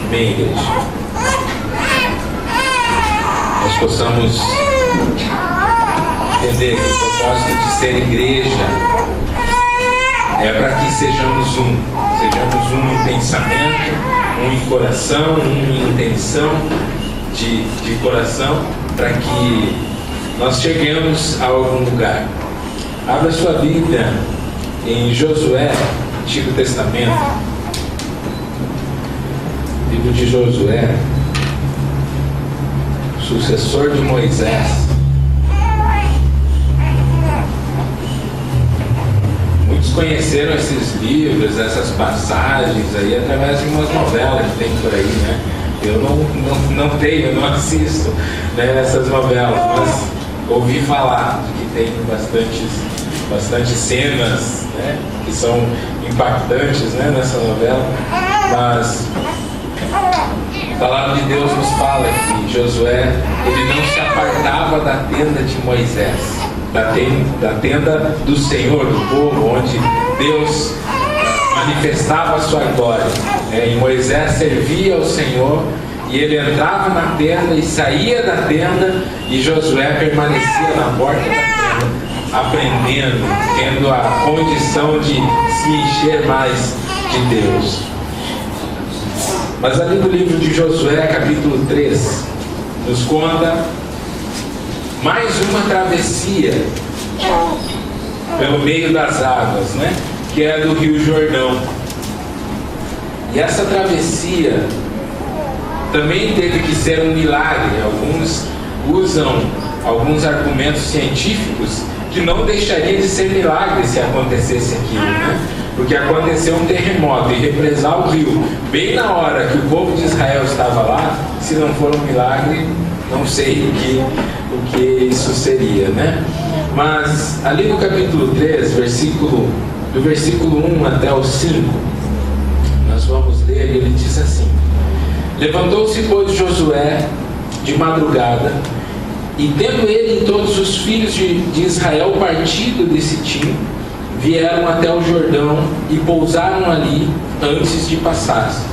Amém, igreja? Nós possamos entender que o propósito de ser igreja é para que sejamos um em pensamento, um em coração, um em intenção de coração, para que nós cheguemos a algum lugar. Abra sua Bíblia em Josué, Antigo Testamento, livro de Josué, sucessor de Moisés. Muitos conheceram esses livros, essas passagens aí através de umas novelas que tem por aí, né? Eu não assisto, né, essas novelas, mas ouvi falar de que tem bastante cenas, né, que são impactantes, né, nessa novela. Mas a palavra de Deus nos fala que Josué, ele não se apartava da tenda de Moisés, da tenda do Senhor, do povo, onde Deus manifestava a sua glória. E Moisés servia ao Senhor, e ele entrava na tenda e saía da tenda, e Josué permanecia na porta da tenda, aprendendo, tendo a condição de se encher mais de Deus. Mas ali no livro de Josué, capítulo 3, nos conta mais uma travessia pelo meio das águas, né? Que é do Rio Jordão. E essa travessia também teve que ser um milagre. Alguns usam alguns argumentos científicos que não deixaria de ser milagre se acontecesse aquilo, né? Porque aconteceu um terremoto e represar o rio bem na hora que o povo de Israel estava lá. Se não for um milagre, não sei o que isso seria, né? Mas ali no capítulo 3, do versículo 1 até o 5, nós vamos ler, e ele diz assim: Levantou-se, pois, Josué de madrugada, e tendo ele e todos os filhos de Israel partido de Sitim, vieram até o Jordão e pousaram ali antes que passasse.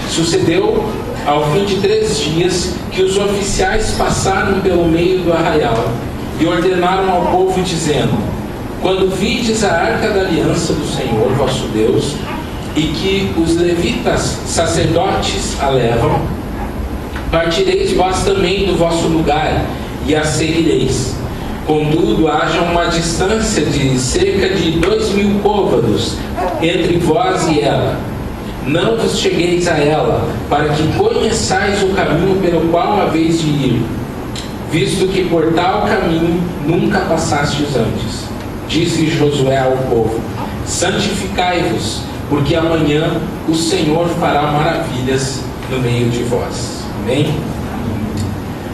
Sucedeu ao fim de 3 dias que os oficiais passaram pelo meio do arraial e ordenaram ao povo, dizendo: Quando vides a arca da aliança do Senhor vosso Deus, e que os levitas sacerdotes a levam, partireis vós também do vosso lugar e a seguireis. Contudo, haja uma distância de cerca de 2.000 côvados entre vós e ela. Não vos chegueis a ela, para que conheçais o caminho pelo qual haveis de ir, visto que por tal caminho nunca passastes antes. Disse Josué ao povo: Santificai-vos, porque amanhã o Senhor fará maravilhas no meio de vós. Amém?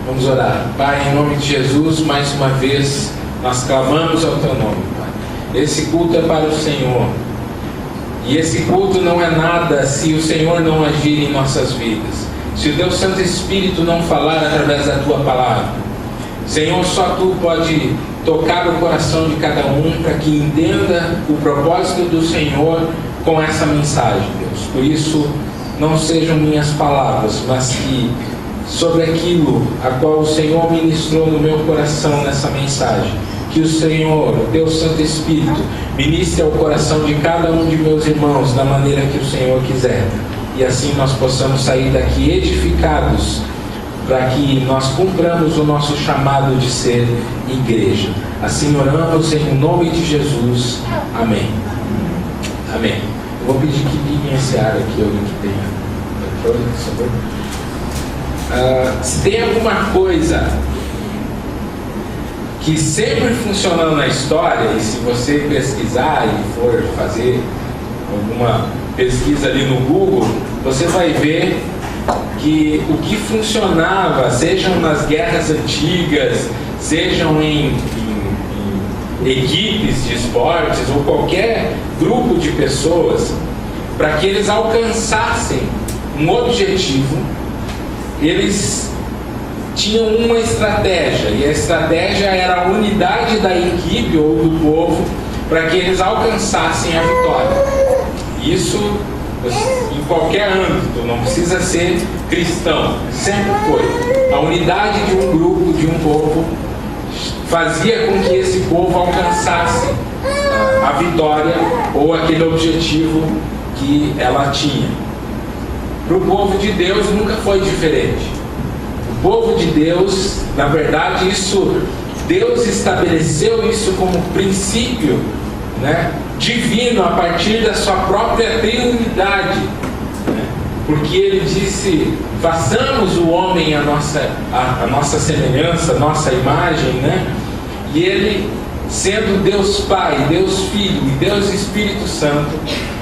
Vamos orar. Pai, em nome de Jesus, mais uma vez nós clamamos ao Teu nome, Pai. Esse culto é para o Senhor. E esse culto não é nada se o Senhor não agir em nossas vidas. Se o Teu Santo Espírito não falar através da Tua palavra. Senhor, só Tu pode tocar o coração de cada um para que entenda o propósito do Senhor com essa mensagem, Deus. Por isso, não sejam minhas palavras, mas que sobre aquilo a qual o Senhor ministrou no meu coração nessa mensagem, que o Senhor, o Teu Santo Espírito, ministre ao coração de cada um de meus irmãos da maneira que o Senhor quiser, e assim nós possamos sair daqui edificados, para que nós cumpramos o nosso chamado de ser igreja. Assim oramos em nome de Jesus. Amém. Amém. Eu vou pedir que liguem esse ar aqui, alguém que tenha. Por favor. Se tem alguma coisa que sempre funcionou na história, e se você pesquisar e for fazer alguma pesquisa ali no Google, você vai ver que o que funcionava, sejam nas guerras antigas, sejam em equipes de esportes ou qualquer grupo de pessoas, para que eles alcançassem um objetivo, eles tinham uma estratégia, e a estratégia era a unidade da equipe ou do povo para que eles alcançassem a vitória. Isso em qualquer âmbito, não precisa ser cristão, sempre foi. A unidade de um grupo, de um povo, fazia com que esse povo alcançasse a vitória ou aquele objetivo que ela tinha. Para o povo de Deus nunca foi diferente. O povo de Deus, na verdade, Deus estabeleceu isso como princípio, né, divino, a partir da sua própria triunidade, né? Porque ele disse: façamos o homem a nossa semelhança, a nossa imagem, né? E ele, sendo Deus Pai, Deus Filho e Deus Espírito Santo,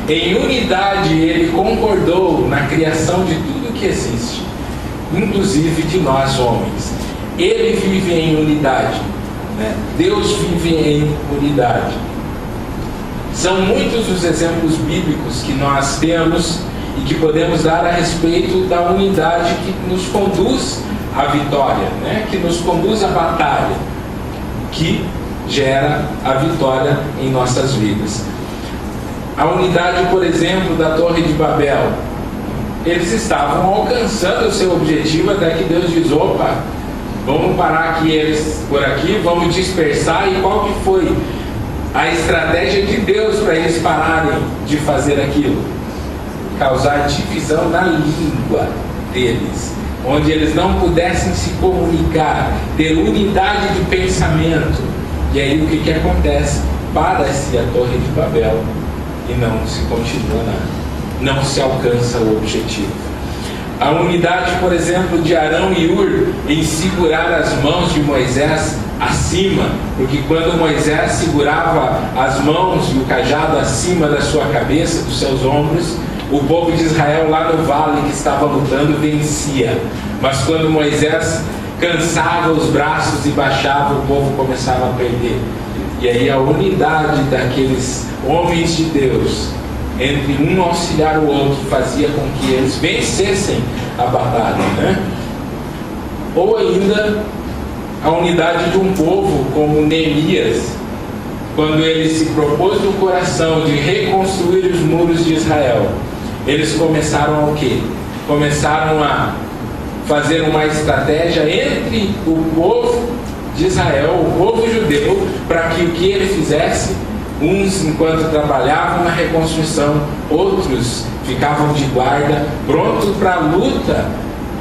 em unidade ele concordou na criação de tudo que existe, inclusive de nós homens. Ele vive em unidade, né? Deus vive em unidade. São muitos os exemplos bíblicos que nós temos e que podemos dar a respeito da unidade que nos conduz à vitória, né? Que nos conduz à batalha, que gera a vitória em nossas vidas. A unidade, por exemplo, da Torre de Babel. Eles estavam alcançando o seu objetivo até que Deus diz: opa, vamos parar aqui eles por aqui, vamos dispersar. E qual que foi a estratégia de Deus para eles pararem de fazer aquilo? Causar divisão na língua deles, onde eles não pudessem se comunicar, ter unidade de pensamento. E aí o que acontece? Para-se a Torre de Babel e não se continua nada, não se alcança o objetivo. A unidade, por exemplo, de Arão e Hur em segurar as mãos de Moisés acima, porque quando Moisés segurava as mãos e o cajado acima da sua cabeça, dos seus ombros, o povo de Israel lá no vale que estava lutando vencia. Mas quando Moisés cansava os braços e baixava, o povo começava a perder. E aí a unidade daqueles homens de Deus, entre um auxiliar o outro, fazia com que eles vencessem a batalha, né? Ou ainda a unidade de um povo como Neemias, quando ele se propôs no coração de reconstruir os muros de Israel. Eles começaram a quê? Começaram a fazer uma estratégia entre o povo de Israel, o povo judeu, para que o que ele fizesse, uns enquanto trabalhavam na reconstrução, outros ficavam de guarda, prontos para a luta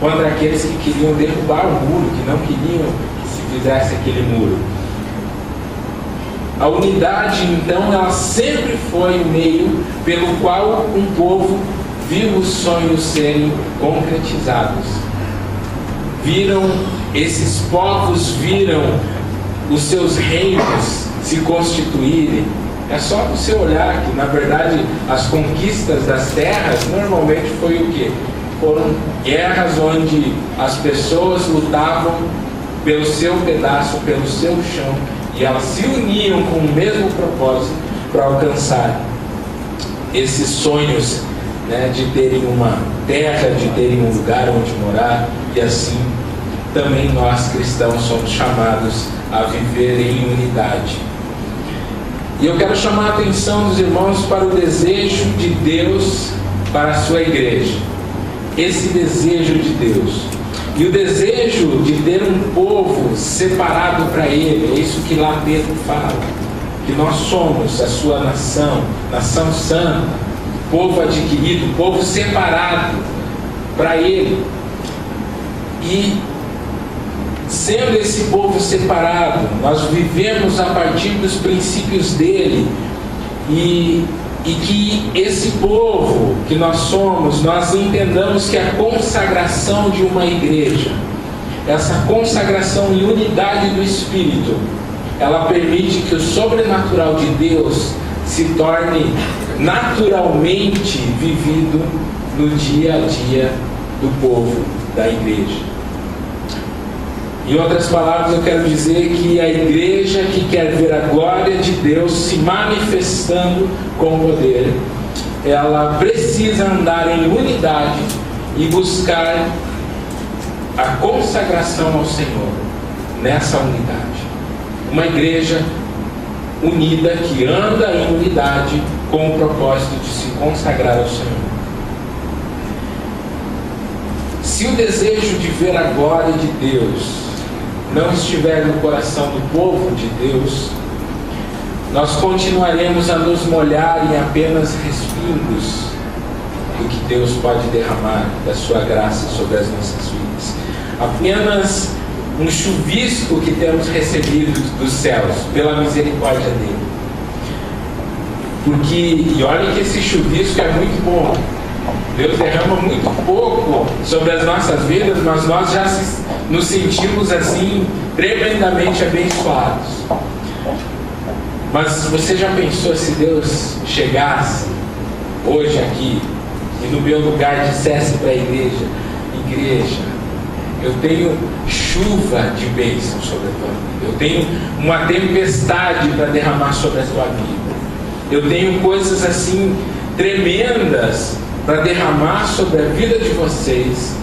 contra aqueles que queriam derrubar o muro, que não queriam que se fizesse aquele muro. A unidade, então, ela sempre foi o meio pelo qual um povo viu os sonhos serem concretizados. Esses povos viram os seus reinos se constituírem. É só você olhar que, na verdade, as conquistas das terras normalmente foi o quê? Foram guerras onde as pessoas lutavam pelo seu pedaço, pelo seu chão, e elas se uniam com o mesmo propósito para alcançar esses sonhos, né, de terem uma terra, de terem um lugar onde morar. E assim também nós cristãos somos chamados a viver em unidade. E eu quero chamar a atenção dos irmãos para o desejo de Deus para a sua igreja. Esse desejo de Deus. E o desejo de ter um povo separado para Ele. É isso que lá Pedro fala. Que nós somos a sua nação, nação santa, povo adquirido, povo separado para Ele. E sendo esse povo separado, nós vivemos a partir dos princípios dele, e que esse povo que nós somos, nós entendamos que a consagração de uma igreja, essa consagração em unidade do Espírito, ela permite que o sobrenatural de Deus se torne naturalmente vivido no dia a dia do povo da igreja. Em outras palavras, eu quero dizer que a igreja que quer ver a glória de Deus se manifestando com poder, ela precisa andar em unidade e buscar a consagração ao Senhor nessa unidade. Uma igreja unida que anda em unidade com o propósito de se consagrar ao Senhor. Se o desejo de ver a glória de Deus não estiver no coração do povo de Deus, nós continuaremos a nos molhar em apenas respingos do que Deus pode derramar da sua graça sobre as nossas vidas. Apenas um chuvisco que temos recebido dos céus, pela misericórdia dele. E olha que esse chuvisco é muito bom. Deus derrama muito pouco sobre as nossas vidas, mas nós já nos sentimos assim tremendamente abençoados. Mas você já pensou se Deus chegasse hoje aqui e no meu lugar dissesse para a igreja: igreja, eu tenho chuva de bênção sobre a tua vida, eu tenho uma tempestade para derramar sobre a tua vida, eu tenho coisas assim tremendas para derramar sobre a vida de vocês,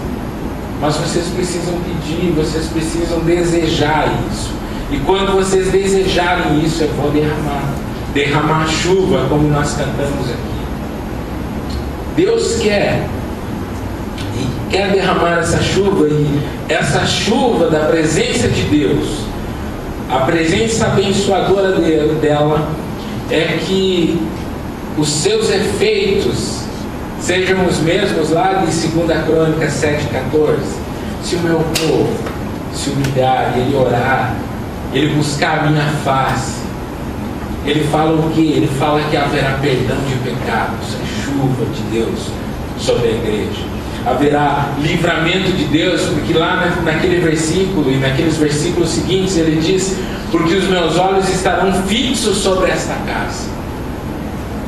mas vocês precisam pedir, vocês precisam desejar isso. E quando vocês desejarem isso, eu vou derramar chuva, como nós cantamos aqui. Deus quer derramar essa chuva, e essa chuva da presença de Deus, a presença abençoadora dela, é que os seus efeitos sejam os mesmos lá de 2 Crônicas 7,14. Se o meu povo se humilhar e ele orar, ele buscar a minha face, ele fala o quê? Ele fala que haverá perdão de pecados, a chuva de Deus sobre a igreja. Haverá livramento de Deus, porque lá naquele versículo e naqueles versículos seguintes ele diz: porque os meus olhos estarão fixos sobre esta casa.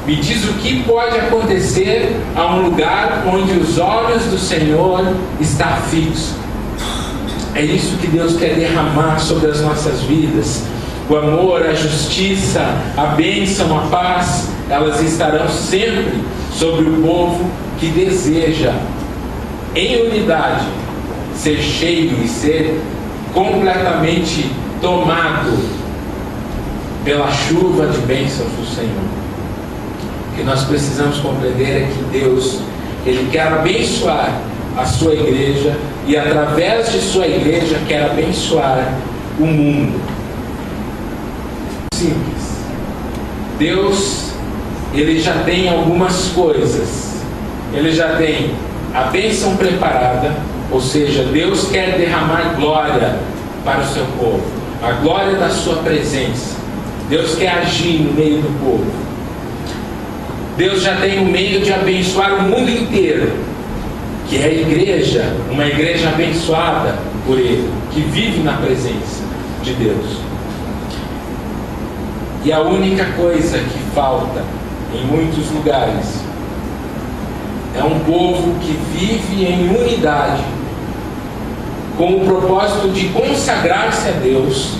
Me diz o que pode acontecer a um lugar onde os olhos do Senhor estão fixos. É isso que Deus quer derramar sobre as nossas vidas. O amor, a justiça, a bênção, a paz, elas estarão sempre sobre o povo que deseja, em unidade, ser cheio e ser completamente tomado pela chuva de bênçãos do Senhor. O que nós precisamos compreender é que Deus, Ele quer abençoar a sua igreja, e através de sua igreja quer abençoar o mundo. Simples. Deus, Ele já tem algumas coisas. Ele já tem a bênção preparada, ou seja, Deus quer derramar glória para o seu povo, a glória da sua presença. Deus quer agir no meio do povo. Deus já tem um meio de abençoar o mundo inteiro, que é a igreja, uma igreja abençoada por Ele, que vive na presença de Deus. E a única coisa que falta em muitos lugares é um povo que vive em unidade, com o propósito de consagrar-se a Deus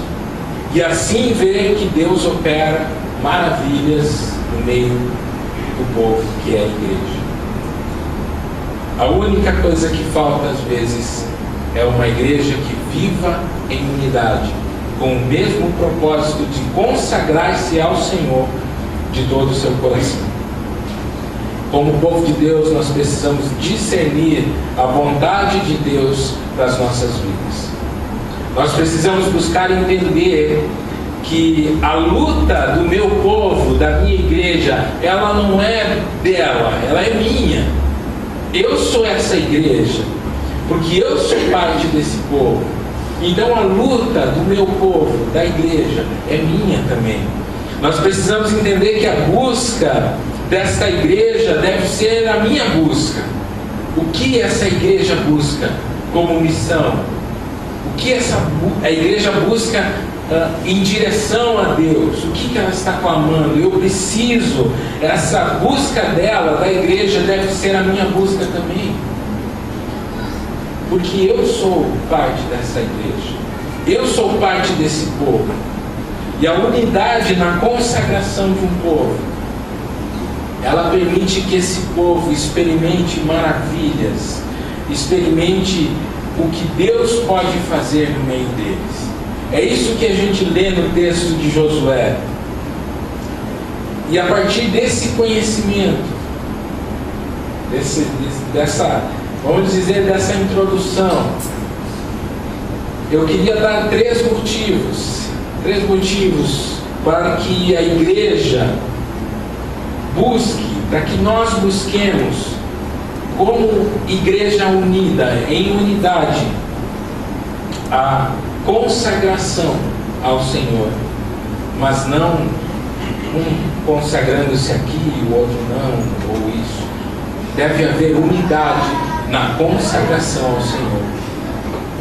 e assim ver que Deus opera maravilhas no meio do povo que é a igreja. A única coisa que falta às vezes é uma igreja que viva em unidade, com o mesmo propósito de consagrar-se ao Senhor de todo o seu coração. Como povo de Deus, nós precisamos discernir a vontade de Deus para as nossas vidas. Nós precisamos buscar entender que a luta do meu povo, da minha igreja, ela não é dela, ela é minha. Eu sou essa igreja, porque eu sou parte desse povo. Então a luta do meu povo, da igreja, é minha também. Nós precisamos entender que a busca desta igreja deve ser a minha busca. O que essa igreja busca como missão? O que a igreja busca em direção a Deus? O que ela está clamando? Eu preciso, essa busca dela, da igreja, deve ser a minha busca também. Porque eu sou parte dessa igreja. Eu sou parte desse povo. E a unidade na consagração de um povo, ela permite que esse povo experimente maravilhas, experimente o que Deus pode fazer no meio deles. É isso que a gente lê no texto de Josué. E a partir desse conhecimento, vamos dizer, dessa introdução, eu queria dar três motivos para que a igreja busque, para que nós busquemos, como igreja unida, em unidade, a consagração ao Senhor, mas não um consagrando-se aqui e o outro não, ou isso. Deve haver unidade na consagração ao Senhor.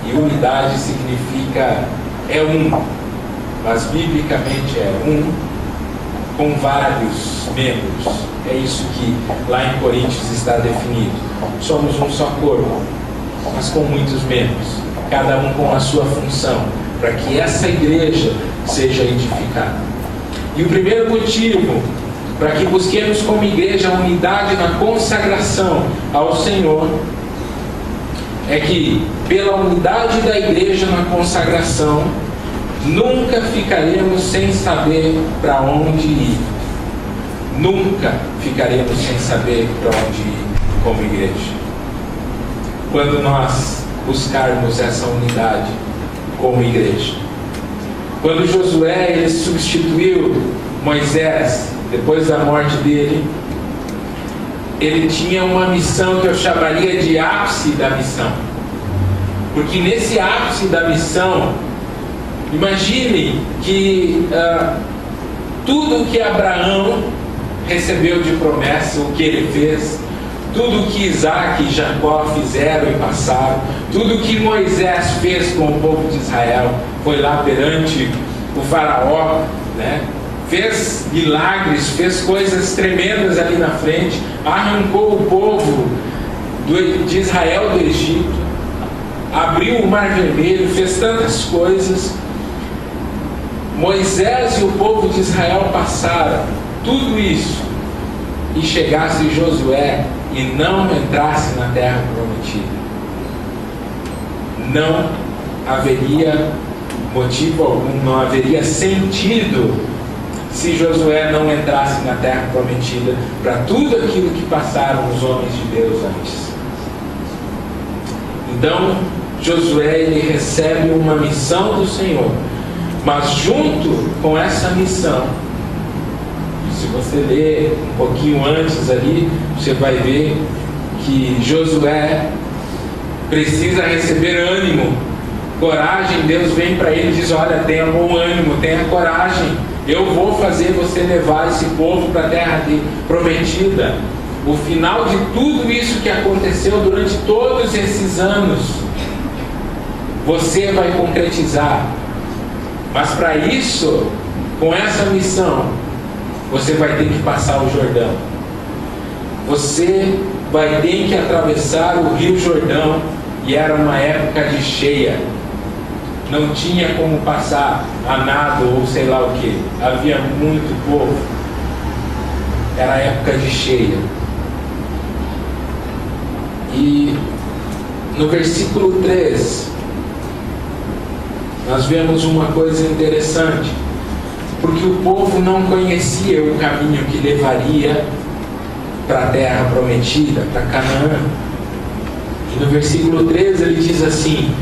E unidade significa é um, mas biblicamente é um com vários membros. É isso que lá em Coríntios está definido. Somos um só corpo, mas com muitos membros, cada um com a sua função, para que essa igreja seja edificada. E o primeiro motivo para que busquemos como igreja a unidade na consagração ao Senhor é que, pela unidade da igreja na consagração, nunca ficaremos sem saber para onde ir. Nunca ficaremos sem saber para onde ir como igreja. Quando nós buscarmos essa unidade como igreja. Quando Josué ele substituiu Moisés, depois da morte dele, ele tinha uma missão que eu chamaria de ápice da missão. Porque nesse ápice da missão, imagine que tudo que Abraão recebeu de promessa, o que ele fez, tudo que Isaac e Jacó fizeram e passaram, tudo que Moisés fez com o povo de Israel, foi lá perante o faraó, né? Fez milagres, fez coisas tremendas ali na frente, arrancou o povo de Israel do Egito, abriu o Mar Vermelho, fez tantas coisas. Moisés e o povo de Israel passaram tudo isso, e chegasse Josué e não entrasse na terra prometida. Não haveria motivo algum, não haveria sentido se Josué não entrasse na terra prometida para tudo aquilo que passaram os homens de Deus antes. Então, Josué ele recebe uma missão do Senhor, mas junto com essa missão, se você ler um pouquinho antes ali, você vai ver que Josué precisa receber ânimo, coragem. Deus vem para ele e diz: olha, tenha bom ânimo, tenha coragem, eu vou fazer você levar esse povo para a terra prometida. O final de tudo isso que aconteceu durante todos esses anos, você vai concretizar. Mas para isso, com essa missão, você vai ter que passar o Jordão. Você vai ter que atravessar o Rio Jordão, e era uma época de cheia. Não tinha como passar a nado ou sei lá o que. Havia muito povo. Era época de cheia. E no versículo 3, nós vemos uma coisa interessante. Porque o povo não conhecia o caminho que levaria para a terra prometida, para Canaã. E no versículo 13 ele diz assim: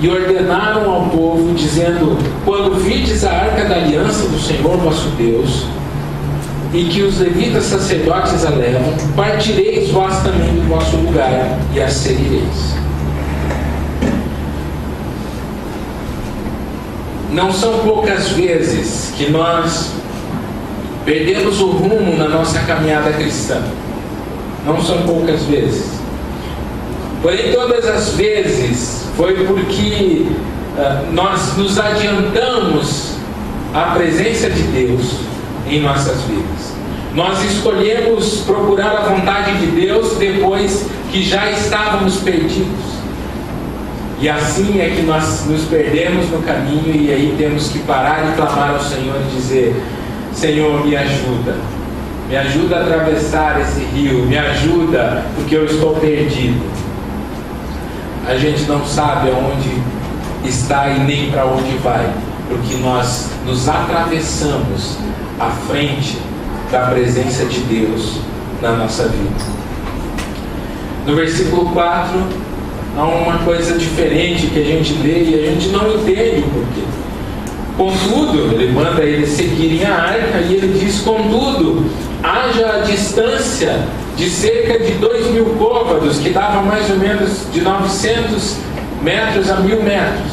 e ordenaram ao povo, dizendo: quando vides a arca da aliança do Senhor vosso Deus, e que os levitas sacerdotes a levam, partireis vós também do vosso lugar e a seguireis. Não são poucas vezes que nós perdemos o rumo na nossa caminhada cristã. Não são poucas vezes. Porém, todas as vezes foi porque nós nos adiantamos à presença de Deus em nossas vidas. Nós escolhemos procurar a vontade de Deus depois que já estávamos perdidos. E assim é que nós nos perdemos no caminho, e aí temos que parar e clamar ao Senhor e dizer: Senhor, me ajuda a atravessar esse rio, me ajuda, porque eu estou perdido. A gente não sabe aonde está e nem para onde vai, porque nós nos atravessamos à frente da presença de Deus na nossa vida. No versículo 4, há uma coisa diferente que a gente lê e a gente não entende o porquê. Contudo, ele manda eles seguirem a arca e ele diz: contudo, haja a distância de cerca de 2.000 côvados, que dava mais ou menos de 900 metros a 1.000 metros,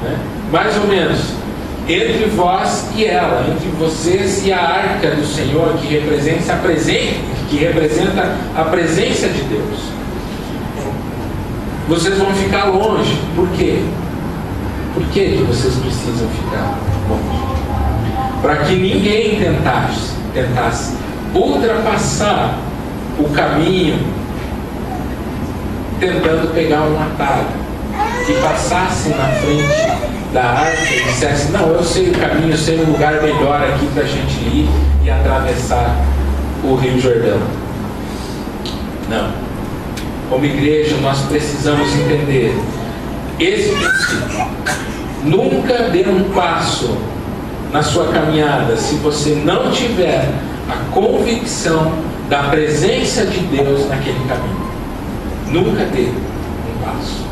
né? Mais ou menos, entre vós e ela, entre vocês e a arca do Senhor, que representa a presença de Deus. Vocês vão ficar longe. Por quê? Por que vocês precisam ficar longe? Para que ninguém tentasse ultrapassar o caminho tentando pegar um atalho, que passasse na frente da arca e dissesse: não, eu sei o caminho, eu sei um lugar melhor aqui para a gente ir e atravessar o Rio Jordão. Não. Como igreja, nós precisamos entender esse princípio. Nunca dê um passo na sua caminhada se você não tiver a convicção da presença de Deus naquele caminho. Nunca dê um passo.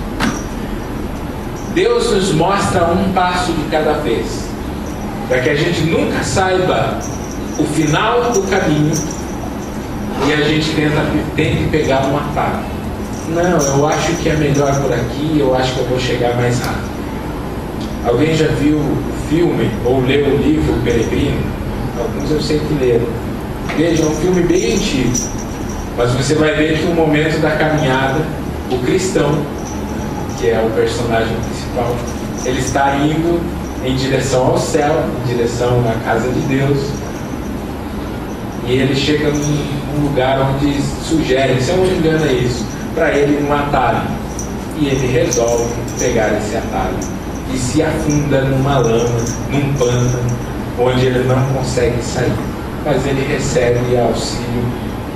Deus nos mostra um passo de cada vez, para que a gente nunca saiba o final do caminho e a gente tente pegar um atalho. Não, eu acho que é melhor por aqui, eu acho que eu vou chegar mais rápido. Alguém já viu o filme ou leu o livro O Peregrino? Alguns eu sei que leram. Veja, é um filme bem antigo, mas você vai ver que no momento da caminhada, o cristão, que é o personagem principal, ele está indo em direção ao céu, em direção à casa de Deus, e ele chega num lugar onde sugerem, se eu não me engano é isso, para ele um atalho, e ele resolve pegar esse atalho e se afunda numa lama, num pântano, onde ele não consegue sair, mas ele recebe auxílio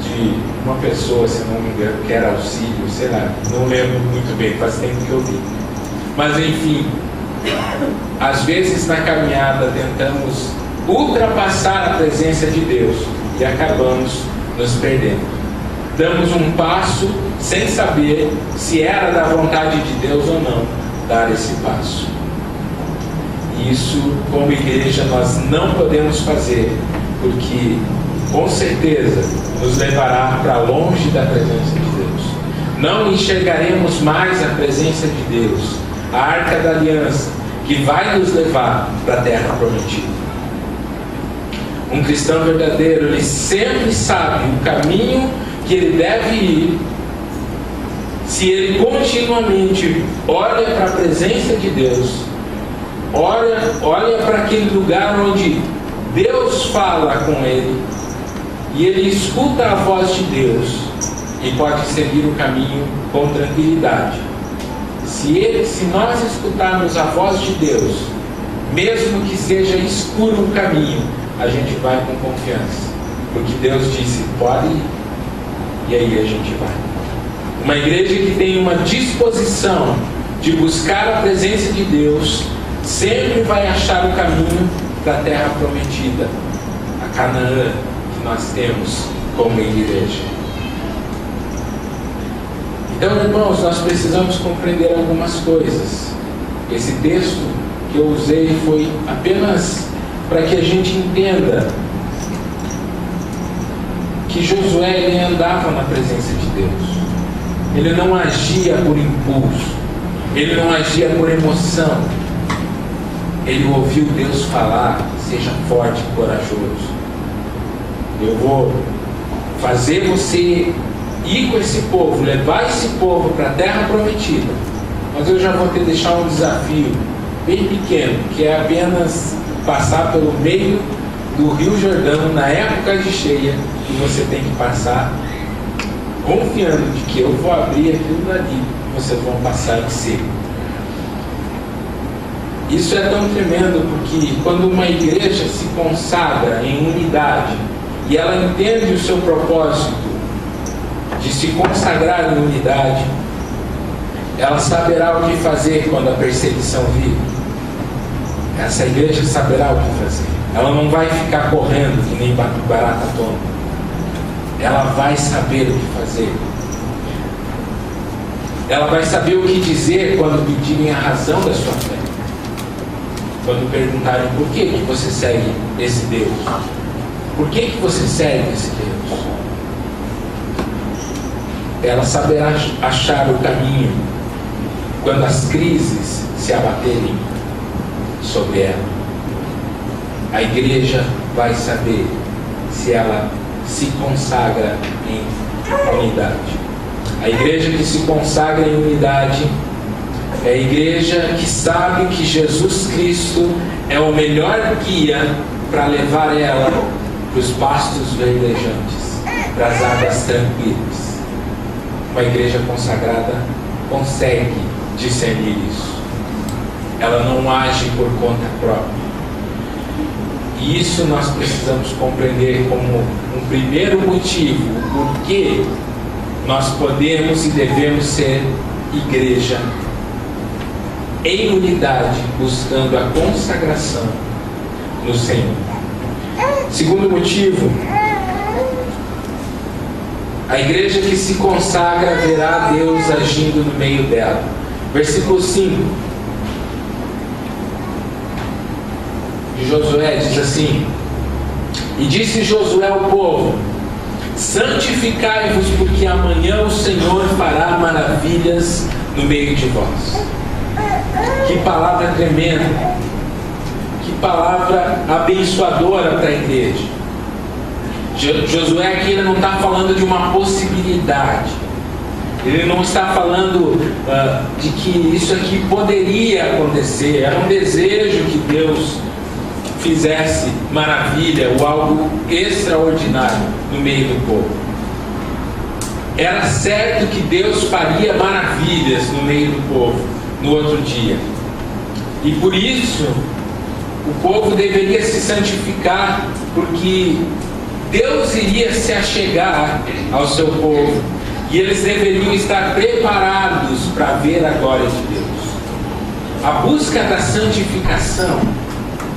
de uma pessoa, se não me engano, que era auxílio, sei lá, não lembro muito bem, faz tempo que eu vi. Mas enfim, às vezes na caminhada tentamos ultrapassar a presença de Deus e acabamos nos perdendo. Damos um passo sem saber se era da vontade de Deus ou não dar esse passo. Isso, como igreja, nós não podemos fazer, porque com certeza nos levará para longe da presença de Deus. Não enxergaremos mais a presença de Deus, a arca da aliança, que vai nos levar para a terra prometida. Um cristão verdadeiro, ele sempre sabe o caminho que ele deve ir, se ele continuamente olha para a presença de Deus, olha para aquele lugar onde Deus fala com ele, e ele escuta a voz de Deus e pode seguir o caminho com tranquilidade. Se nós escutarmos a voz de Deus, mesmo que seja escuro o caminho, a gente vai com confiança, porque Deus disse: pode ir, e aí a gente vai. Uma igreja que tem uma disposição de buscar a presença de Deus sempre vai achar o caminho da terra prometida, a Canaã que nós temos como igreja. Então, irmãos, nós precisamos compreender algumas coisas. Esse texto que eu usei foi apenas para que a gente entenda que Josué, ele andava na presença de Deus. Ele não agia por impulso, ele não agia por emoção. Ele ouviu Deus falar: seja forte e corajoso. Eu vou fazer você ir com esse povo, levar esse povo para a terra prometida, mas eu já vou te deixar um desafio bem pequeno, que é apenas passar pelo meio do Rio Jordão na época de cheia, e você tem que passar confiando de que eu vou abrir aquilo dali e vocês vão passar em seco. Isso é tão tremendo, porque quando uma igreja se consagra em unidade e ela entende o seu propósito de se consagrar em unidade, ela saberá o que fazer quando a perseguição vir. Essa igreja saberá o que fazer. Ela não vai ficar correndo que nem barata tonta. Ela vai saber o que fazer. Ela vai saber o que dizer quando pedirem a razão da sua fé. Quando perguntarem por que você segue esse Deus. Por que você segue esse Deus? Ela saberá achar o caminho quando as crises se abaterem sobre ela. A igreja vai saber se ela se consagra em unidade. A igreja que se consagra em unidade é a igreja que sabe que Jesus Cristo é o melhor guia para levar ela para os pastos verdejantes, para as águas tranquilas. Uma igreja consagrada consegue discernir isso. Ela não age por conta própria. E isso nós precisamos compreender como um primeiro motivo por que nós podemos e devemos ser igreja em unidade, buscando a consagração no Senhor. Segundo motivo, a igreja que se consagra verá Deus agindo no meio dela. Versículo 5 de Josué diz assim: e disse Josué ao povo: santificai-vos, porque amanhã o Senhor fará maravilhas no meio de vós. Que palavra tremenda, que palavra abençoadora para a igreja. Josué aqui não está falando de uma possibilidade, ele não está falando de que isso aqui poderia acontecer, era um desejo que Deus fizesse maravilha ou algo extraordinário no meio do povo. Era certo que Deus faria maravilhas no meio do povo no outro dia, e por isso o povo deveria se santificar, porque Deus iria se achegar ao seu povo e eles deveriam estar preparados para ver a glória de Deus. A busca da santificação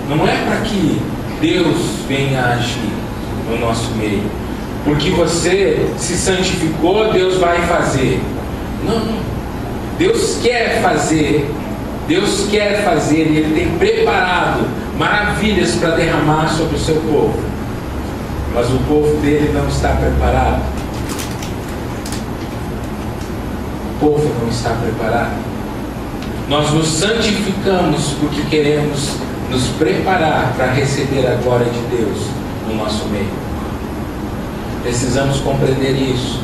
não é para que Deus venha agir no nosso meio, porque você se santificou, Deus vai fazer. Não, Deus quer fazer, e Ele tem preparado maravilhas para derramar sobre o seu povo, mas o povo dele não está preparado. O povo não está preparado. Nós nos santificamos porque queremos nos preparar para receber a glória de Deus no nosso meio. Precisamos compreender isso.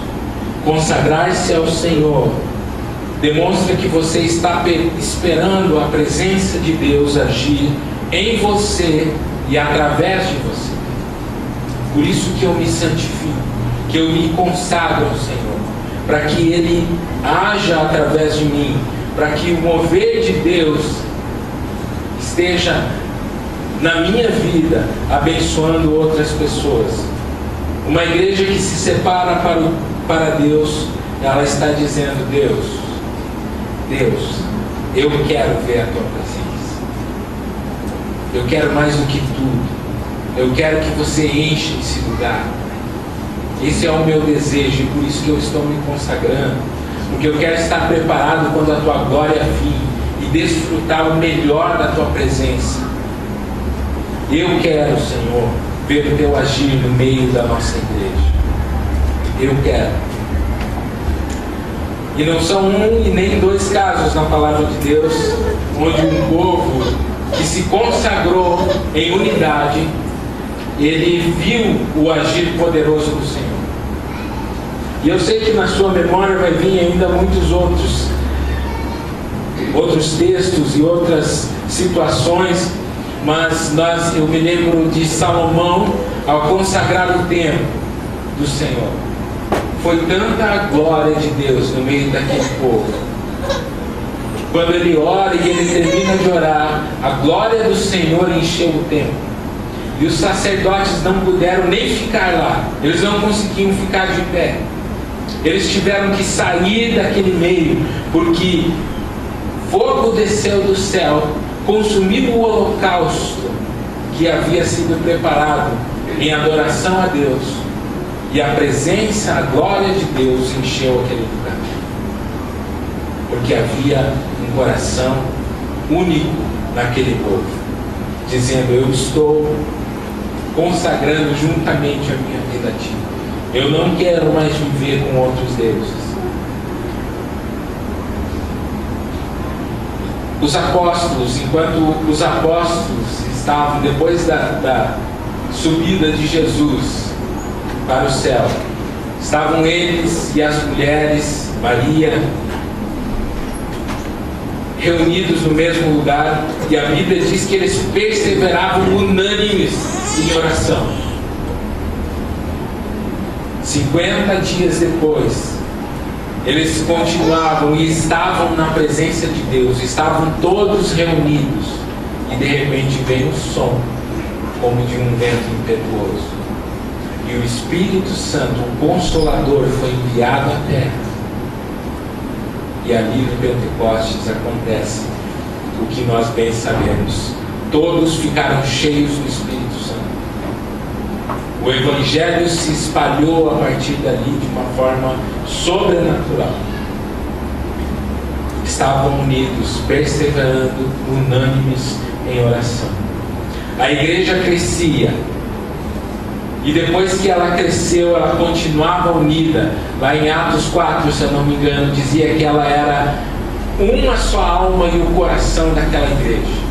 Consagrar-se ao Senhor demonstra que você está esperando a presença de Deus agir em você e através de você. Por isso que eu me santifico, que eu me consagro ao Senhor, para que Ele haja através de mim, para que o mover de Deus esteja na minha vida, abençoando outras pessoas. Uma igreja que se separa para Deus, ela está dizendo: Deus, eu quero ver a Tua presença. Eu quero mais do que tudo. Eu quero que você enche esse lugar. Esse é o meu desejo, e por isso que eu estou me consagrando, porque eu quero estar preparado quando a Tua glória vir e desfrutar o melhor da Tua presença. Eu quero, Senhor, ver o Teu agir no meio da nossa igreja. Eu quero. E não são um e nem dois casos na palavra de Deus onde um povo que se consagrou em unidade, ele viu o agir poderoso do Senhor. E eu sei que na sua memória vai vir ainda muitos outros textos e outras situações, mas eu me lembro de Salomão ao consagrar o templo do Senhor. Foi tanta a glória de Deus no meio daquele povo. Quando ele ora e ele termina de orar, a glória do Senhor encheu o templo. E os sacerdotes não puderam nem ficar lá. Eles não conseguiam ficar de pé. Eles tiveram que sair daquele meio, porque fogo desceu do céu, consumiu o holocausto que havia sido preparado em adoração a Deus, e a presença, a glória de Deus encheu aquele lugar. porque havia um coração único naquele povo, dizendo: eu estou consagrando juntamente a minha vida a Ti. Eu não quero mais viver com outros deuses. Os apóstolos, enquanto os apóstolos estavam, depois da subida de Jesus para o céu, estavam eles e as mulheres, Maria, reunidos no mesmo lugar, e a Bíblia diz que eles perseveravam unânimes em oração. 50 dias depois, eles continuavam e estavam na presença de Deus, estavam todos reunidos, e de repente veio um som, como de um vento impetuoso, e o Espírito Santo, o Consolador, foi enviado à terra. E ali no Pentecostes acontece o que nós bem sabemos: todos ficaram cheios do Espírito Santo. O Evangelho se espalhou a partir dali de uma forma sobrenatural. Estavam unidos, perseverando, unânimes em oração. A igreja crescia, e depois que ela cresceu, ela continuava unida. Lá em Atos 4, se eu não me engano, dizia que ela era uma só alma e o coração daquela igreja.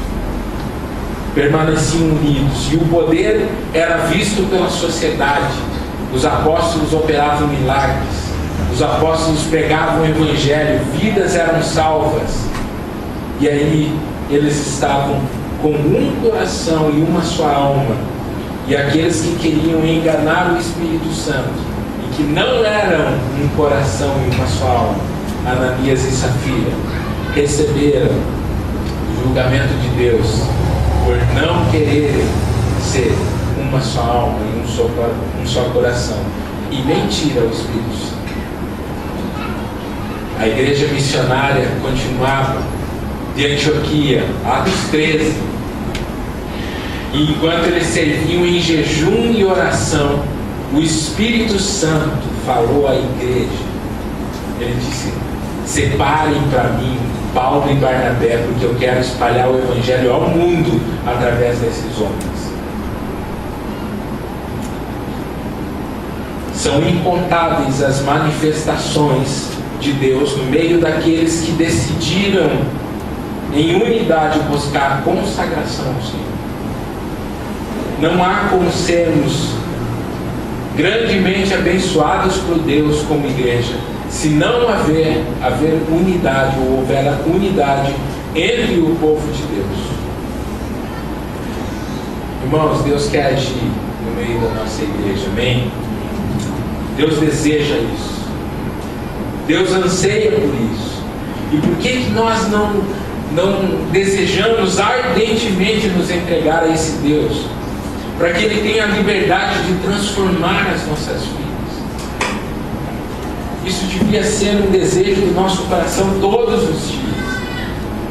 Permaneciam unidos, e o poder era visto pela sociedade. Os apóstolos operavam milagres, os apóstolos pregavam o Evangelho, vidas eram salvas. E aí eles estavam com um coração e uma só alma. E aqueles que queriam enganar o Espírito Santo, e que não eram um coração e uma só alma, Ananias e Safira, receberam o julgamento de Deus por não quererem ser uma só alma e um só coração, e mentir ao Espírito Santo. A igreja missionária continuava de Antioquia, Atos 13. E enquanto eles serviam em jejum e oração, o Espírito Santo falou à igreja. Ele disse: separem para mim Paulo e Barnabé, porque eu quero espalhar o Evangelho ao mundo através desses homens. São incontáveis as manifestações de Deus no meio daqueles que decidiram em unidade buscar a consagração ao Senhor. Não há como sermos grandemente abençoados por Deus como igreja se não haver unidade, ou houver a unidade entre o povo de Deus. Irmãos, Deus quer agir no meio da nossa igreja, amém? Deus deseja isso, Deus anseia por isso. E por que nós não desejamos ardentemente nos entregar a esse Deus? Para que Ele tenha a liberdade de transformar as nossas vidas. Isso devia ser um desejo do nosso coração todos os dias.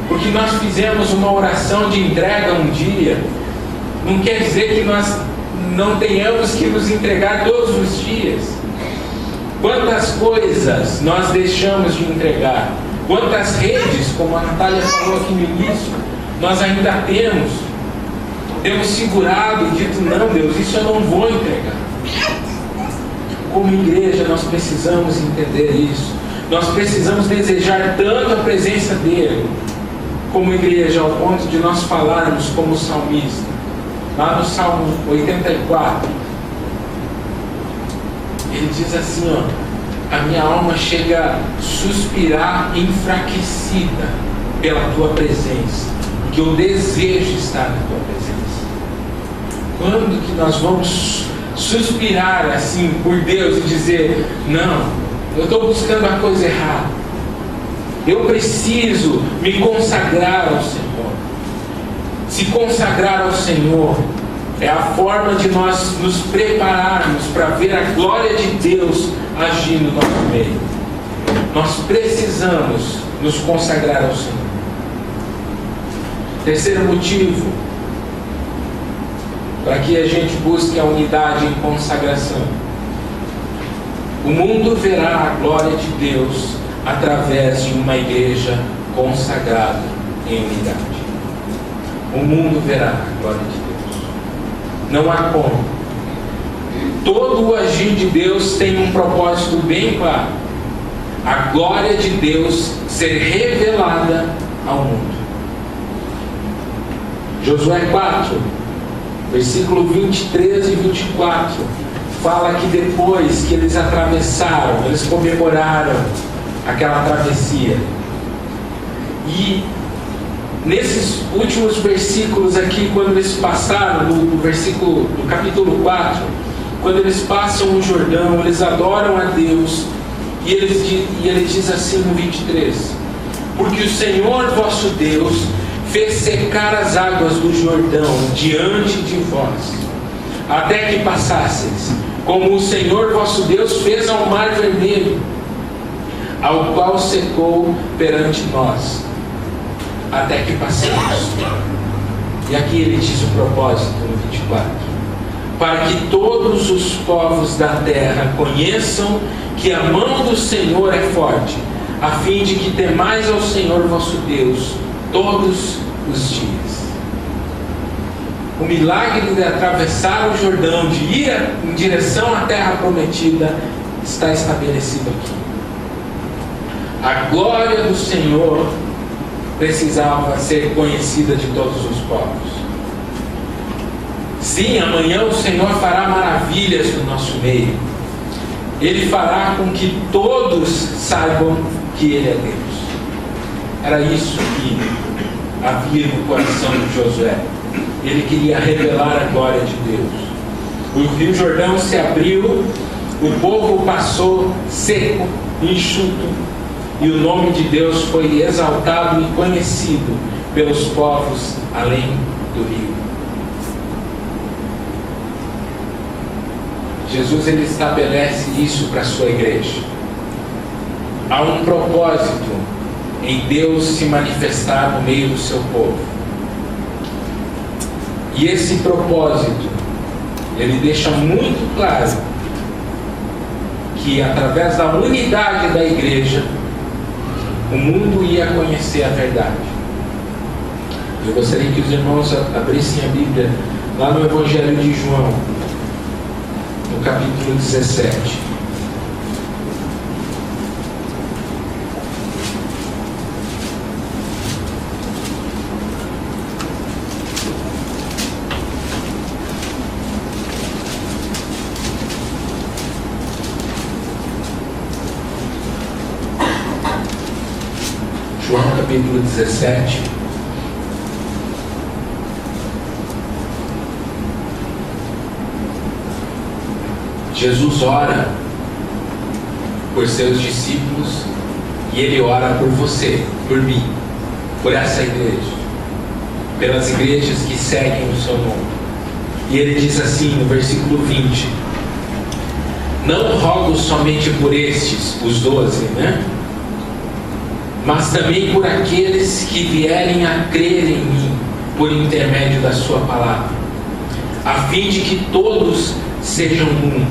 Porque nós fizemos uma oração de entrega um dia, não quer dizer que nós não tenhamos que nos entregar todos os dias. Quantas coisas nós deixamos de entregar? Quantas redes, como a Natália falou aqui no início, nós ainda temos segurado e dito: não, Deus, isso eu não vou entregar. Como igreja, nós precisamos entender isso. Nós precisamos desejar tanto a presença dEle, como igreja, ao ponto de nós falarmos como o salmista, lá no Salmo 84, ele diz assim: a minha alma chega a suspirar enfraquecida pela Tua presença, porque eu desejo estar na Tua presença. Quando que nós vamos suspirar assim por Deus e dizer: não, eu estou buscando a coisa errada, eu preciso me consagrar ao Senhor? Se consagrar ao Senhor é a forma de nós nos prepararmos para ver a glória de Deus agir no nosso meio. Nós precisamos nos consagrar ao Senhor. Terceiro motivo para que a gente busque a unidade em consagração: o mundo verá a glória de Deus através de uma igreja consagrada em unidade. O mundo verá a glória de Deus. Não há como. Todo o agir de Deus tem um propósito bem claro: a glória de Deus ser revelada ao mundo. Josué 4, versículo 23 e 24, fala que depois que eles atravessaram, eles comemoraram aquela travessia. E nesses últimos versículos aqui, quando eles passaram, no capítulo 4, quando eles passam o Jordão, eles adoram a Deus, e ele diz assim no 23: porque o Senhor vosso Deus fez secar as águas do Jordão diante de vós, até que passasseis, como o Senhor vosso Deus fez ao mar vermelho, ao qual secou perante nós, até que passemos. E aqui ele diz o propósito no 24: para que todos os povos da terra conheçam que a mão do Senhor é forte, a fim de que temais ao Senhor vosso Deus todos os dias. O milagre de atravessar o Jordão, de ir em direção à terra prometida, está estabelecido aqui. A glória do Senhor precisava ser conhecida de todos os povos. Sim, amanhã o Senhor fará maravilhas no nosso meio. Ele fará com que todos saibam que Ele é Deus. Era isso que havia no coração de Josué. Ele queria revelar a glória de Deus. O rio Jordão se abriu, o povo passou seco, enxuto, e o nome de Deus foi exaltado e conhecido pelos povos além do rio. Jesus, ele estabelece isso para a sua igreja. Há um propósito em Deus se manifestar no meio do seu povo. E esse propósito, ele deixa muito claro que através da unidade da igreja, o mundo ia conhecer a verdade. Eu gostaria que os irmãos abrissem a Bíblia lá no Evangelho de João, no capítulo 17. João capítulo 17. Jesus ora por seus discípulos e Ele ora por você, por mim, por essa igreja, pelas igrejas que seguem o seu nome. E Ele diz assim no versículo 20: não rogo somente por estes, os 12, mas também por aqueles que vierem a crer em mim por intermédio da sua palavra, a fim de que todos sejam um.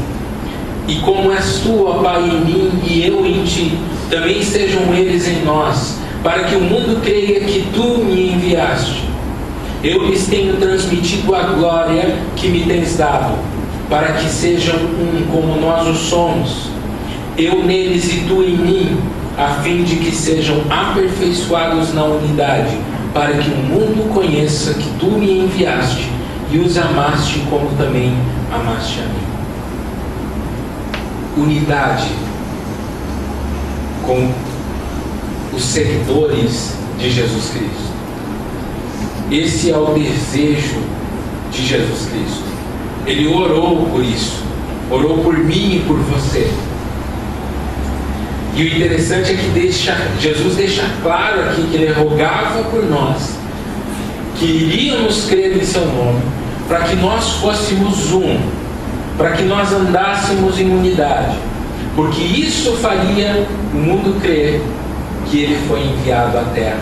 E como és tu, ó Pai, em mim e eu em ti, também sejam eles em nós, para que o mundo creia que tu me enviaste. Eu lhes tenho transmitido a glória que me tens dado, para que sejam um como nós o somos, eu neles e tu em mim, a fim de que sejam aperfeiçoados na unidade, para que o mundo conheça que tu me enviaste e os amaste como também amaste a mim. Unidade com os seguidores de Jesus Cristo. Esse é o desejo de Jesus Cristo. Ele orou por isso, orou por mim e por você. E o interessante é que Jesus deixa claro aqui que Ele rogava por nós, que iríamos crer em seu nome, para que nós fôssemos um, para que nós andássemos em unidade, porque isso faria o mundo crer que Ele foi enviado à terra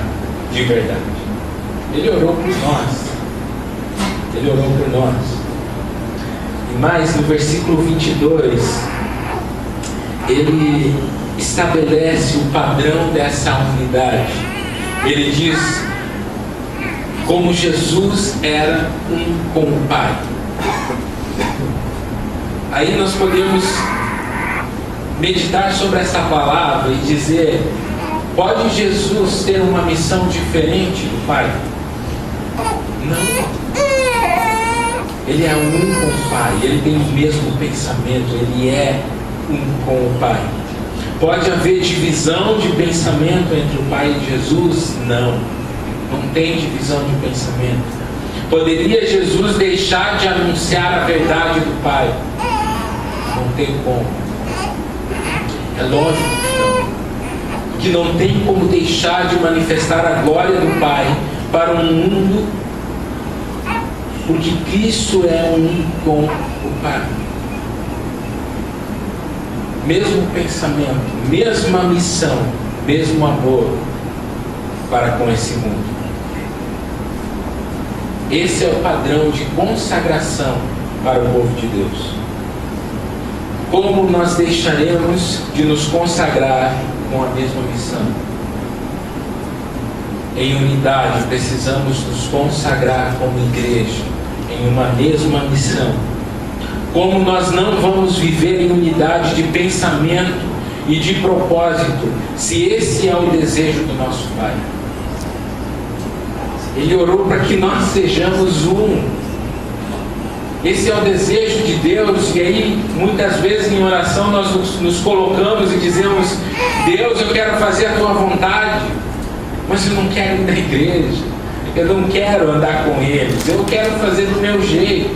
de verdade. Ele orou por nós. Ele orou por nós. E mais, no versículo 22, Ele estabelece o padrão dessa unidade. Ele diz como Jesus era um com o Pai. Aí nós podemos meditar sobre essa palavra e dizer: pode Jesus ter uma missão diferente do Pai? Não. Ele é um com o Pai, ele tem o mesmo pensamento, ele é um com o Pai. Pode haver divisão de pensamento entre o Pai e Jesus? Não, não tem divisão de pensamento. Poderia Jesus deixar de anunciar a verdade do Pai? Não tem como. É lógico que não tem como deixar de manifestar a glória do Pai para um mundo, porque Cristo é um com o Pai. Mesmo pensamento, mesma missão, mesmo amor para com esse mundo. Esse é o padrão de consagração para o povo de Deus. Como nós deixaremos de nos consagrar com a mesma missão? Em unidade, precisamos nos consagrar como igreja, em uma mesma missão. Como nós não vamos viver em unidade de pensamento e de propósito, se esse é o desejo do nosso Pai? Ele orou para que nós sejamos um. Esse é o desejo de Deus. E aí, muitas vezes em oração, nós nos colocamos e dizemos: Deus, eu quero fazer a tua vontade, mas eu não quero ir na igreja, eu não quero andar com eles, eu quero fazer do meu jeito.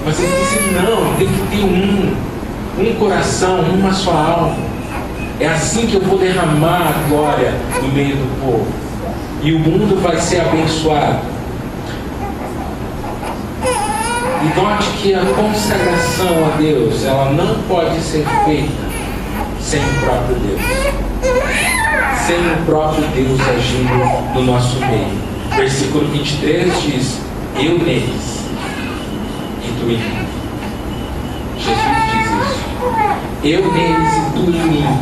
Mas ele disse: não, tem que ter um coração, uma só alma. É assim que eu vou derramar a glória no meio do povo, e o mundo vai ser abençoado. E note que a consagração a Deus, ela não pode ser feita sem o próprio Deus, sem o próprio Deus agindo no nosso meio. Versículo 23 diz: eu neles e tu em mim. Jesus diz isso: eu neles e tu em mim,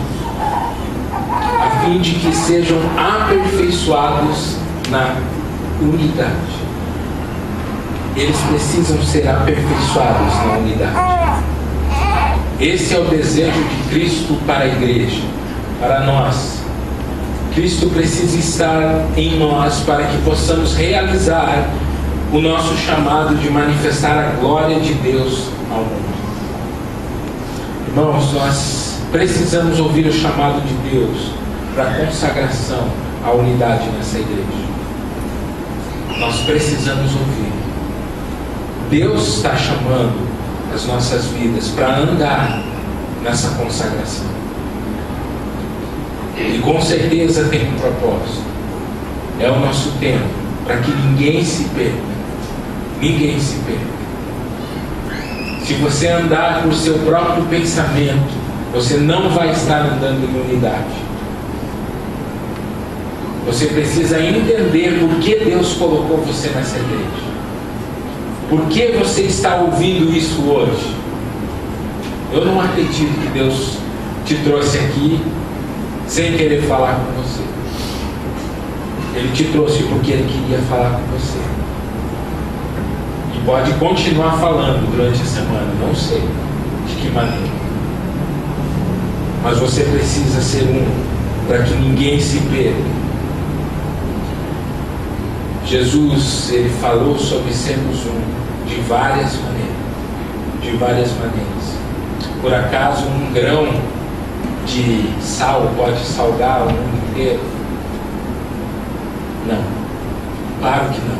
a fim de que sejam aperfeiçoados na unidade. Eles precisam ser aperfeiçoados na unidade. Esse é o desejo de Cristo para a igreja, para nós. Cristo precisa estar em nós para que possamos realizar o nosso chamado de manifestar a glória de Deus ao mundo. Irmãos, nós precisamos ouvir o chamado de Deus para a consagração à unidade nessa igreja. Nós precisamos ouvir. Deus está chamando as nossas vidas para andar nessa consagração. E com certeza tem um propósito. É o nosso tempo para que ninguém se perca. Ninguém se perca. Se você andar por seu próprio pensamento, você não vai estar andando em unidade. Você precisa entender por que Deus colocou você nessa igreja. Por que você está ouvindo isso hoje? Eu não acredito que Deus te trouxe aqui sem querer falar com você. Ele te trouxe porque Ele queria falar com você. E pode continuar falando durante a semana, não sei de que maneira. Mas você precisa ser um, para que ninguém se perca. Jesus, Ele falou sobre sermos um de várias maneiras. De várias maneiras. Por acaso um grão de sal pode salgar o mundo inteiro? Não. Claro que não.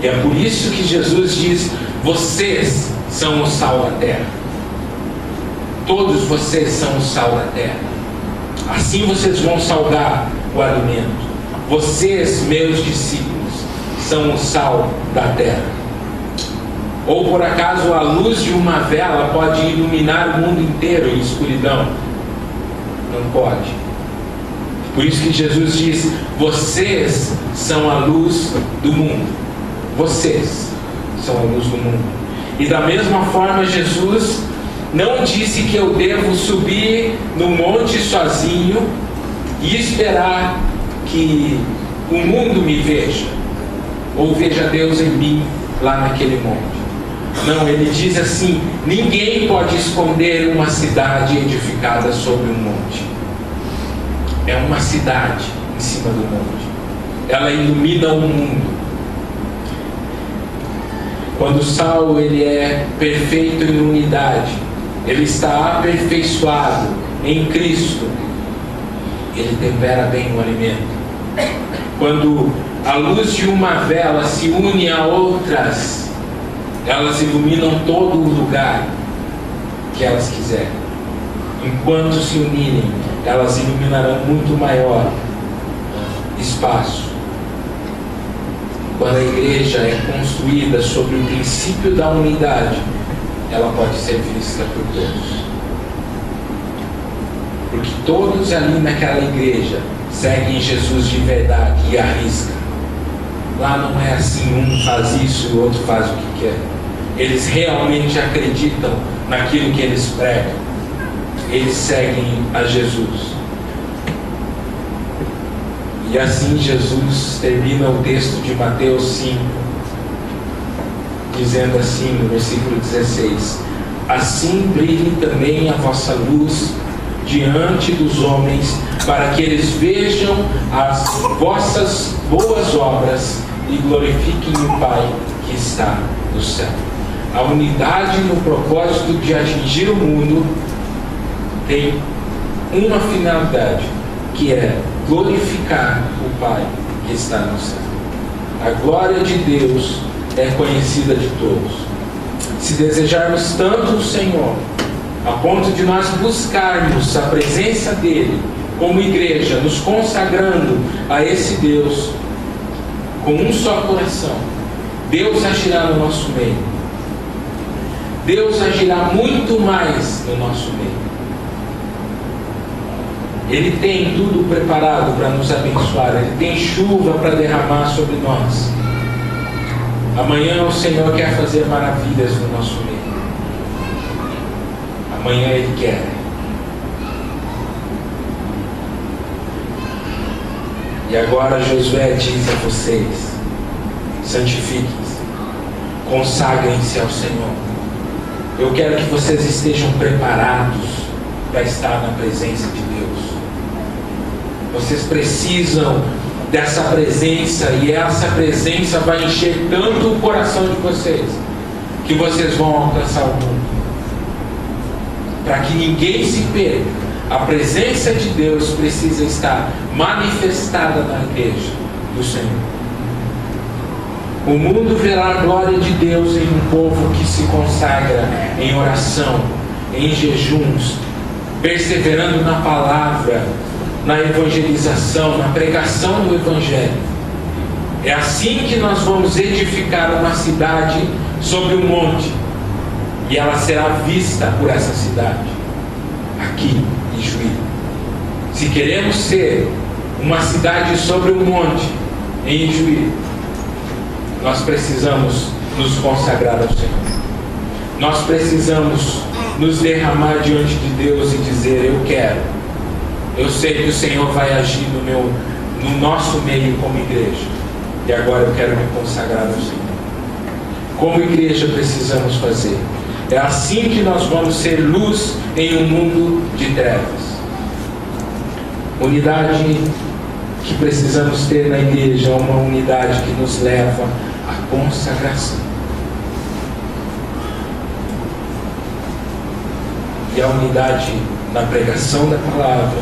E é por isso que Jesus diz: vocês são o sal da terra. Todos vocês são o sal da terra. Assim vocês vão salgar o alimento. Vocês, meus discípulos, são o sal da terra. Ou por acaso a luz de uma vela pode iluminar o mundo inteiro em escuridão? Não pode. Por isso que Jesus diz: vocês são a luz do mundo. Vocês são a luz do mundo. E da mesma forma Jesus não disse que eu devo subir no monte sozinho e esperar que o mundo me veja, ou veja Deus em mim lá naquele monte. Não, ele diz assim: ninguém pode esconder uma cidade edificada sobre um monte. É uma cidade em cima do monte. Ela ilumina o mundo. Quando o sal ele é perfeito em unidade, ele está aperfeiçoado em Cristo, ele tempera bem o alimento. Quando a luz de uma vela se une a outras, elas iluminam todo o lugar que elas quiserem. Enquanto se unirem, elas iluminarão muito maior espaço. Quando a igreja é construída sobre o princípio da unidade, ela pode ser vista por todos. Porque todos ali naquela igreja seguem Jesus de verdade e arriscam. Lá não é assim, um faz isso e o outro faz o que quer. Eles realmente acreditam naquilo que eles pregam. Eles seguem a Jesus. E assim Jesus termina o texto de Mateus 5, dizendo assim no versículo 16: assim brilhe também a vossa luz diante dos homens, para que eles vejam as vossas boas obras e glorifiquem o Pai que está no céu. A unidade no propósito de atingir o mundo tem uma finalidade, que é glorificar o Pai que está no céu. A glória de Deus é conhecida de todos. Se desejarmos tanto o Senhor, a ponto de nós buscarmos a presença dEle como igreja, nos consagrando a esse Deus com um só coração, Deus agirá no nosso meio. Deus agirá muito mais no nosso meio. Ele tem tudo preparado para nos abençoar. Ele tem chuva para derramar sobre nós. Amanhã o Senhor quer fazer maravilhas no nosso meio. Amanhã Ele quer. E agora Josué diz a vocês: santifiquem-se, consagrem-se ao Senhor. Eu quero que vocês estejam preparados para estar na presença de Deus. Vocês precisam dessa presença, e essa presença vai encher tanto o coração de vocês, que vocês vão alcançar o mundo. Para que ninguém se perca, a presença de Deus precisa estar manifestada na igreja do Senhor. O mundo verá a glória de Deus em um povo que se consagra em oração, em jejuns, perseverando na palavra, na evangelização, na pregação do Evangelho. É assim que nós vamos edificar uma cidade sobre um monte, e ela será vista por essa cidade, aqui em Juí. Se queremos ser uma cidade sobre um monte em Juí, nós precisamos nos consagrar ao Senhor. Nós precisamos nos derramar diante de Deus e dizer: eu quero. Eu sei que o Senhor vai agir no nosso meio como igreja. E agora eu quero me consagrar ao Senhor. Como igreja precisamos fazer. É assim que nós vamos ser luz em um mundo de trevas. Unidade que precisamos ter na igreja é uma unidade que nos leva à consagração. E a unidade na pregação da palavra,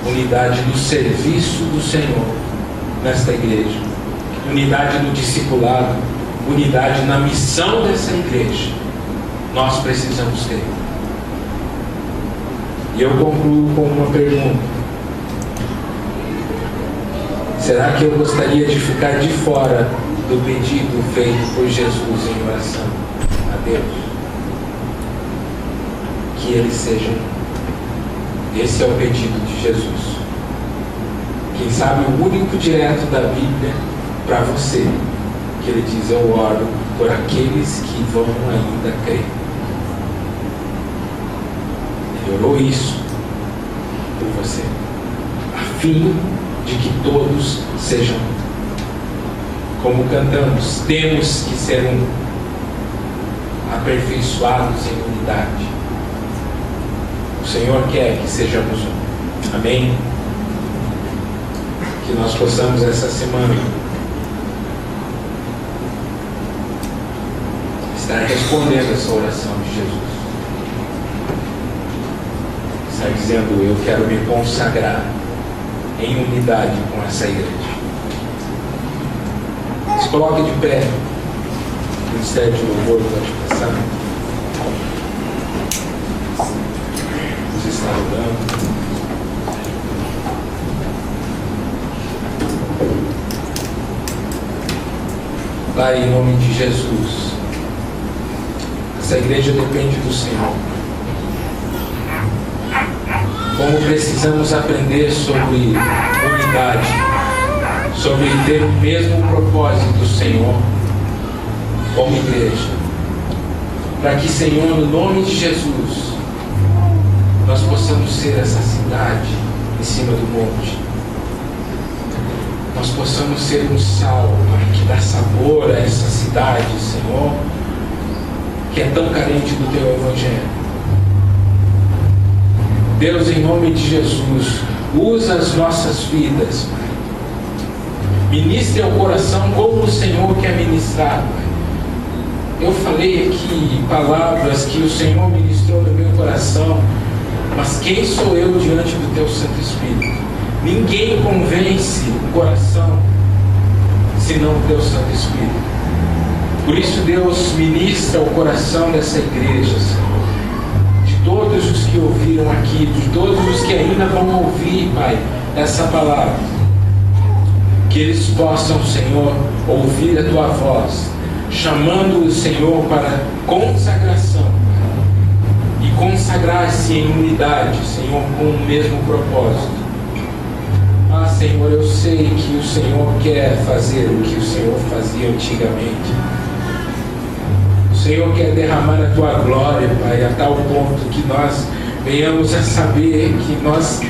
unidade no serviço do Senhor nesta igreja, unidade no discipulado, unidade na missão dessa igreja, nós precisamos ter. E eu concluo com uma pergunta: será que eu gostaria de ficar de fora do pedido feito por Jesus em oração a Deus? Que Ele seja um. Esse é o pedido de Jesus. Quem sabe o único direto da Bíblia para você, que Ele diz: eu oro por aqueles que vão ainda crer. Ele orou isso por você, a fim de que todos sejam um. Como cantamos, temos que ser um, aperfeiçoados em unidade. O Senhor quer que sejamos um. Amém? Que nós possamos essa semana estar respondendo essa oração de Jesus. Está dizendo: eu quero me consagrar em unidade com essa igreja. Se coloque de pé. O Ministério de Louvor pode passar. Você está orando. Pai, em nome de Jesus, essa igreja depende do Senhor. Como precisamos aprender sobre unidade, sobre ter o mesmo propósito do Senhor como igreja, para que, Senhor, no nome de Jesus, nós possamos ser essa cidade em cima do monte. Nós possamos ser um sal que dá sabor a essa cidade, Senhor, que é tão carente do Teu Evangelho. Deus, em nome de Jesus, usa as nossas vidas, Pai. Ministre ao coração como o Senhor quer ministrar, Pai. Eu falei aqui palavras que o Senhor ministrou no meu coração, mas quem sou eu diante do Teu Santo Espírito? Ninguém convence o coração senão o Teu Santo Espírito. Por isso, Deus, ministra o coração dessa igreja, Senhor, de todos os que ouviram aqui, de todos os que ainda vão ouvir, Pai, essa palavra, que eles possam, Senhor, ouvir a Tua voz, chamando o Senhor para consagração, Pai, e consagrar-se em unidade, Senhor, com o mesmo propósito. Ah, Senhor, eu sei que o Senhor quer fazer o que o Senhor fazia antigamente. O Senhor quer derramar a Tua glória, Pai, a tal ponto que nós venhamos a saber que nós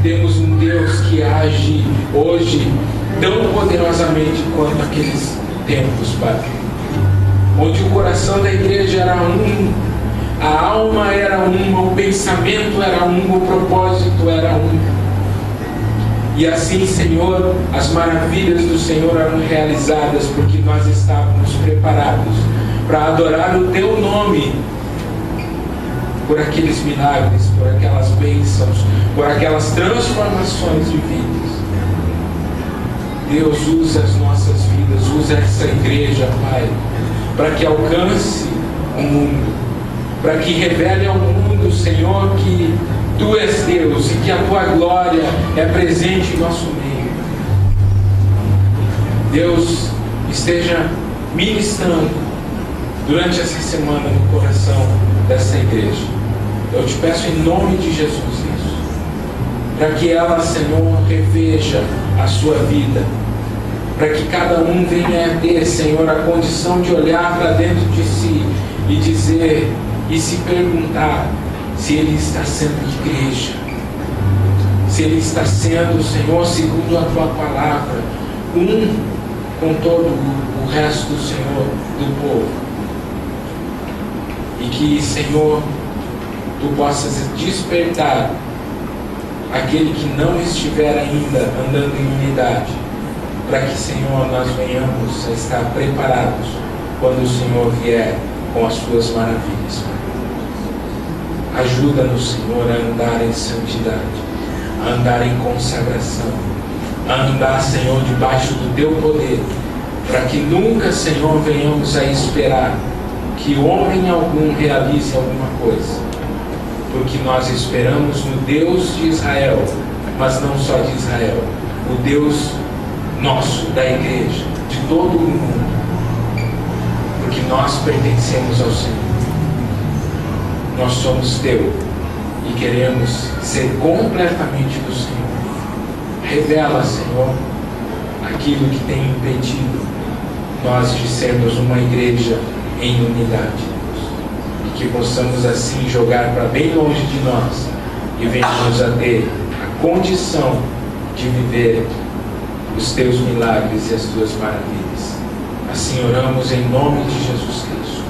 temos um Deus que age hoje tão poderosamente quanto aqueles tempos, Pai, onde o coração da igreja era um, a alma era uma, o pensamento era um, o propósito era um. E assim, Senhor, as maravilhas do Senhor eram realizadas porque nós estávamos preparados para adorar o Teu nome por aqueles milagres, por aquelas bênçãos, por aquelas transformações de vidas. Deus, usa as nossas vidas, usa essa igreja, Pai, para que alcance o mundo, para que revele ao mundo, Senhor, que Tu és Deus e que a Tua glória é presente em nosso meio. Deus, esteja ministrando durante essa semana no coração dessa igreja. Eu te peço em nome de Jesus isso, para que ela, Senhor, reveja a sua vida, para que cada um venha a ter, Senhor, a condição de olhar para dentro de si e dizer e se perguntar se ele está sendo igreja, se ele está sendo, Senhor, segundo a Tua palavra, um com todo o resto, Senhor, do povo. E que, Senhor, Tu possas despertar aquele que não estiver ainda andando em unidade, para que, Senhor, nós venhamos a estar preparados quando o Senhor vier com as Suas maravilhas. Ajuda-nos, Senhor, a andar em santidade, a andar em consagração, a andar, Senhor, debaixo do Teu poder, para que nunca, Senhor, venhamos a esperar que homem algum realize alguma coisa, porque nós esperamos no Deus de Israel, mas não só de Israel, o Deus nosso, da igreja, de todo o mundo, porque nós pertencemos ao Senhor. Nós somos Teu e queremos ser completamente do Senhor. Revela, Senhor, aquilo que tem impedido nós de sermos uma igreja em unidade. e que possamos assim jogar para bem longe de nós e venhamos a ter a condição de viver os teus milagres e as tuas maravilhas. Assim oramos em nome de Jesus Cristo.